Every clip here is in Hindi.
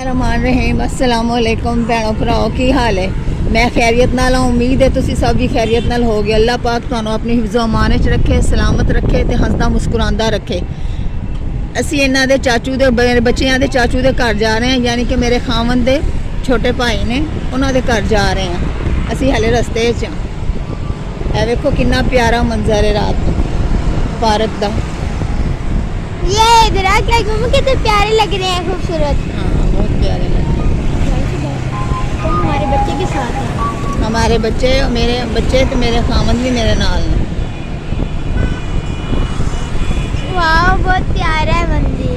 बिस्मिल्लाहिर्रहमानिर्रहीम। अस्सलाम वालेकुम भैनों भराओ, की हाल है? मैं खैरियत नाल हाँ, उम्मीद है तुसी सब भी खैरियत नाल हो गए। अल्लाह पाक तुहानू अपनी हिफ्ज़ो अमान च रखे, सलामत रखे ते हंसदा मुस्कुरांदा रखे। असी इन्हां दे चाचू दे बच्चियां दे चाचू दे घर जा रहे हैं, यानी कि मेरे खामन दे छोटे भाई ने उन्हां दे घर जा रहे हैं। असी हले रस्ते च हां। देखो कितना प्यारा मंजर है रात पार्क दा। ये इधर आ क्या घूम कितने प्यारे लग रहे हैं, खूबसूरत। हाँ बहुत प्यारे लग रहे हैं। तो हमारे बच्चे के साथ हैं। हमारे बच्चे, मेरे बच्चे तो मेरे खामन भी मेरे नाल ने। वाह बहुत प्यारा है मंदिर।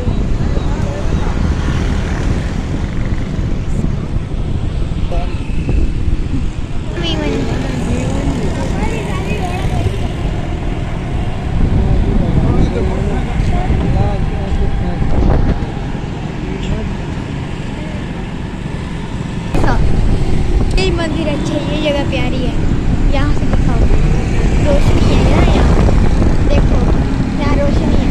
ये मंदिर अच्छा है, ये जगह प्यारी है। यहाँ से दिखाओ, रोशनी है ना यहाँ, देखो यहाँ रोशनी है।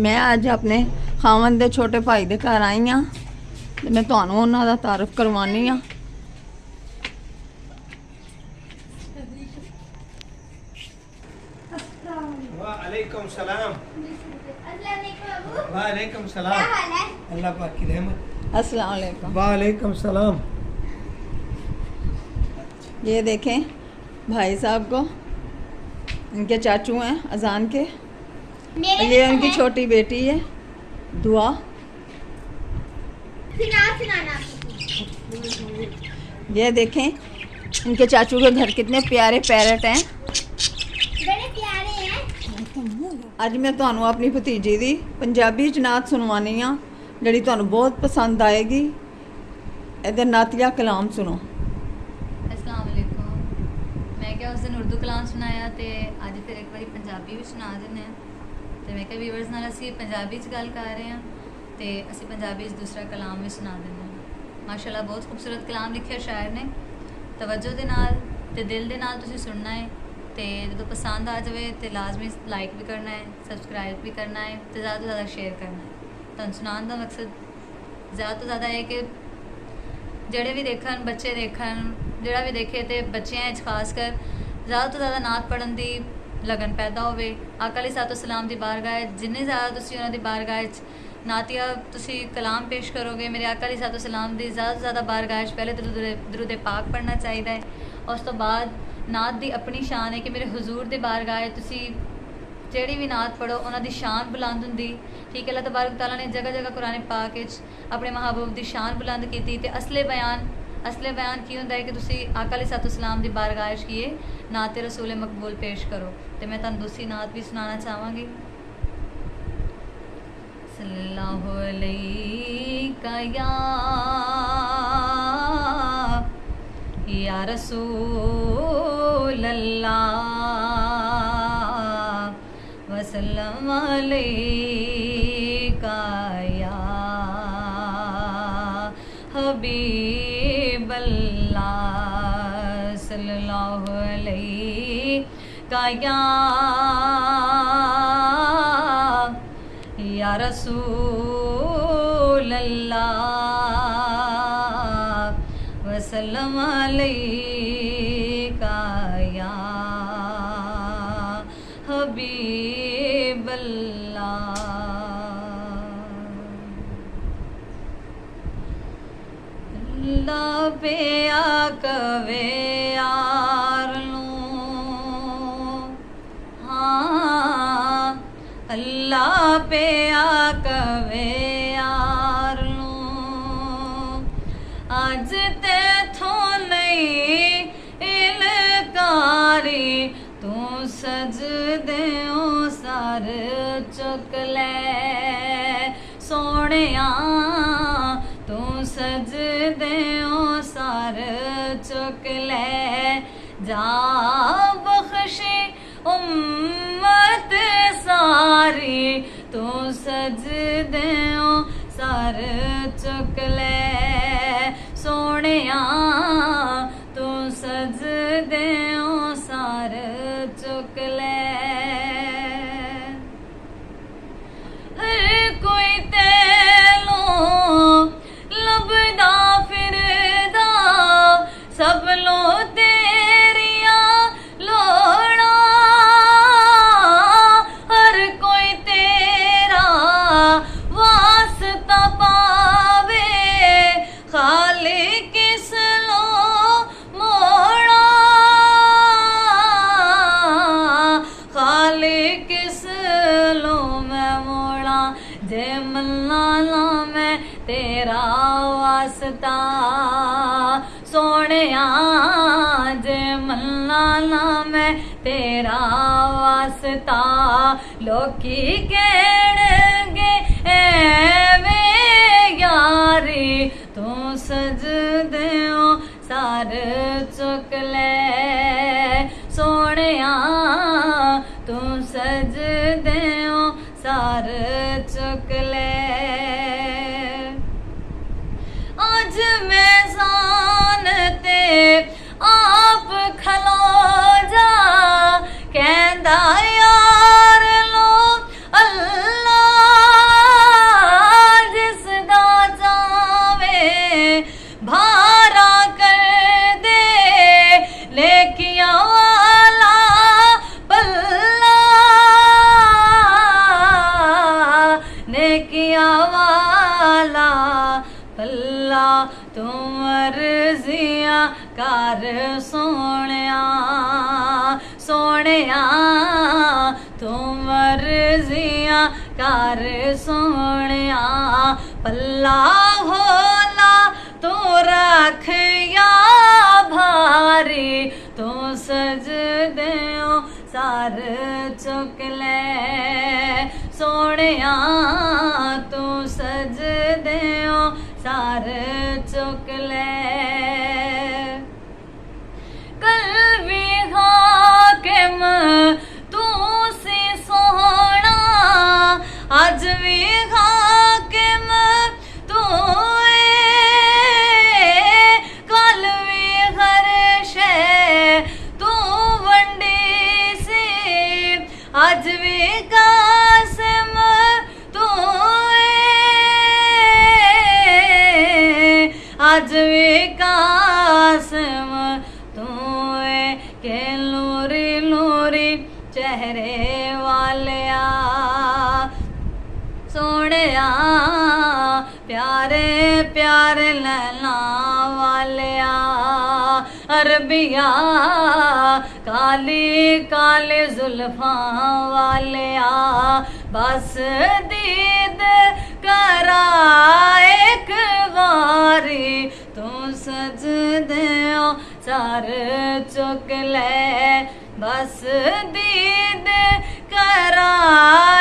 मैं अज अपने खामन दे छोटे भाई दे घर आई हाँ, ते मैं तुहानू उन्हां दा तारफ करवानी हाँ। वालेकुम सलाम। वालेकुम सलाम। क्या हाल है? अल्लाह पाक की रहमत। अस्सलाम वालेकुम। वालेकुम सलाम। ये देखें भाई साहब को, इनके चाचू हैं अजान के। मेरे ये उनकी छोटी बेटी है दुआ। सुनाना। ये देखें इनके चाचू के घर कितने प्यारे पैरट हैं। बड़े प्यारे हैं। अज मैं तुहानू अपनी भतीजी दी पंजाबी च नात सुनवानी हाँ, जिहड़ी तुहानू बहुत पसंद आएगी। इहदा नातिया कलाम सुनो। अस्सलाम वालेकुम। मैं क्या उस दिन उर्दू कलाम सुनाया तो अज फिर एक बार पंजाबी भी सुना देने। तो मैं क्या व्यूअर्स नाल असी पंजाबी च गल कर रहे हैं, तो असी पंजाबी च दूसरा कलाम भी सुना देने। माशाल्लाह बहुत खूबसूरत कलाम लिखे शायर ने। तवज्जो दे नाल ते दिल दे नाल तुसीं सुनना है, तो जो पसंद आ जाए तो लाजमी लाइक भी करना है, सबसक्राइब भी करना है, तो ज़्यादा तो ज़्यादा शेयर करना है। तुहानू सुनाने का मकसद ज़्यादा तो ज़्यादा है कि ਜਿਹੜੇ भी देखन बच्चे देखन, ਜਿਹੜਾ भी देखे तो बच्चों खास कर ज़्यादा तो ज़्यादा नात पढ़न की लगन पैदा होवे। आका अलैहि सलाम की बारगाह जिन्ने ज़्यादा तुसी उन्हां दी बारगाह नातिया तुसी कलाम पेश करोगे, मेरे आका अलैहि सलाम की ज़्यादा तो ज़्यादा बारगाह पहले दरूद पाक पढ़ना चाहिए है। उस तो बाद नात की अपनी शान है कि मेरे हुजूर की बारगाह तुसी ਜਿਹੜੀ भी नात पढ़ो उन्होंने शान बुलंद होंगी। ठीक है, अल्लाह तबारक तआला ने जगह जगह कुरान पाक अपने महबूब की शान बुलंद की। तो असले बयान की होंदा है कि तुसी आका अलैहिस्सलाम की बारगाह की नात रसूल मकबूल पेश करो। तो मैं तुहानू दूसरी नात भी सुनाना चाहांगी। सल्लल्लाहु अलैका या रसूल अल्लाह वसल्लम अलैका या हबीब अल्लाह। सल्लल्लाहु अलैका या रसूल अल्लाह वसल्लम अलैका या हबीब अल्लाह। अल्लाह पे आकवे यार लूं, हाँ अल्लाह पे आकवे यार लूं। अज ते थो नहीं इलकारी, तू सजदेओ सर चुक ले सोहणिया, तू सजदेओ सर चुक ले। जा बख्शे उम्मत सारी, तू सजदेओ सर चुक ले सोहणिया, तू सजदेओ सर चुक ले। हर कोई ते मन्ना ला मैं तेरा वास्ता सोहणिया जे मन्ना ला मैं तेरा वास्ता लोकी कहणगे एवें यारी तू सजदे सार चुक ले सोहणिया तू सजदे सार चुक ले अज मैं जानते आप खलो जा कहंदा यार लो अल्लाह जिसदा चावे भारा कर दे लेकिया वाला पल्ला नेकिया वाला पल्ला तू मर्जियां कर सोहणिया सोहणिया तू मर्जियां कर सोहणिया पल्ला होला तू रख या भारी तू सजदे सार चुक ले सोहणिया तू सजदे सार चुक ले कल्बी हाकिम तू सी सोहना अज भी हाकिम तू कल भी हर शै तू वंडी सी अज भी कासिम तू अज भी कासिम तू के लूरी लूरी चेहरे वालिया सोहणिया प्यारे प्यारे लैला वालिया अरबिया काली काले जुल्फां वालिया बस दीद करा एक बारी तू सजदे सार चुक ले बस दीद करा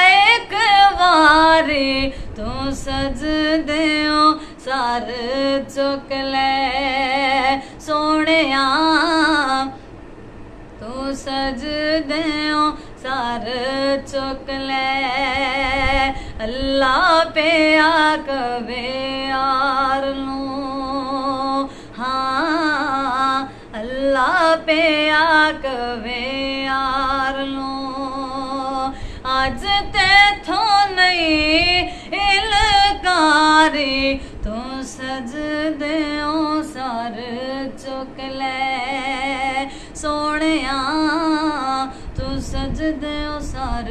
एक बारी तू सजदे सार चुक ले सोहणिया तू सजदे सार चुक ले अल्लाह पे आकवे यार लूं हाँ अल्लाह पे आकवे यार लूं आज तेथों नहीं इलकारी तू सजदे सार चुक ले सोहणिया तू सजदे सार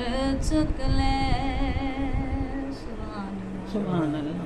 चुक ले सुभान अल्लाह। सुभान अल्लाह।